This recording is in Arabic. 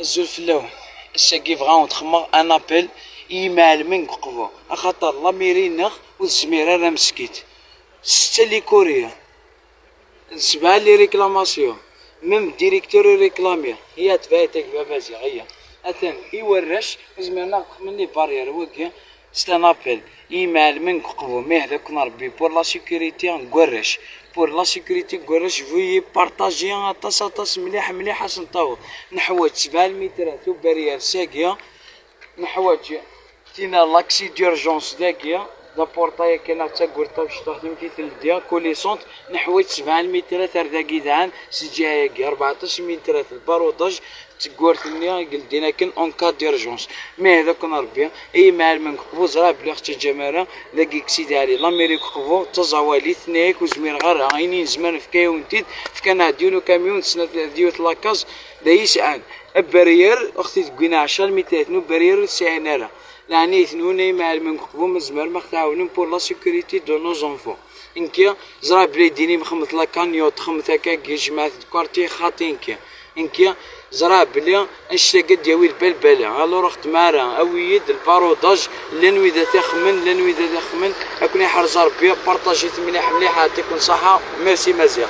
الزلفلاو الساقي بغاو تخمر ان ابل يمعلمين قبو اخاطر لا ميري نخ والزميره راه مسكيت 6 لي كوريا 7 لي ريكلاماسيون ميم ديريكتور ريكلامي هي تبعتك بابازي هي اثن يورش زمرنا مني بارير وكي ستان ابل يمعلمين قبو مي هذاك نربي بور لا سيكوريتي نكورش بور لا سيكوريتي كورش فوي بارطاجي اطاس مليح مليح نطاو نحوج 7 مترات وبريال ساقيه نحوج تينا لاكسي ديرجونس داكيا لابورطايا كاينه حتى كورتا باش تخدم كي تلديها كوليسونت نحويج 7 مترات رداكي دعان سجايا 14 مترات الباروطاج تقورتني قلدينا كان اون كا ديرجونس مي هذاك نربي اي معلم كبو زرا بلي اختي جماله لاقيك سيدي علي لاميريك كبو تزوالي ثنيك وزمير غير عينين زمان في كايونتيد في كان ديونو كاميون سنه ديوت لاكاز دايس عن بريير اختي تقينا 10 مترات نو بريير سايناره يعني ثنوني معلمين كبو مزمر ما تعاونين بور لا سيكوريتي دو نو زونفون انكيا زرا بلي ديني مخمت لا كانيوت خمت هكا جماعه كارتي خاطينكيا انكيا زرا بلي انشتاقد دياوي البلبله الو رخت مارا اويد الباروداج لنويدا تخمن لنويدا تخمن اكوني حرز ربي بارطاجيت مليح مليح يعطيكم صحه ميرسي مزيان.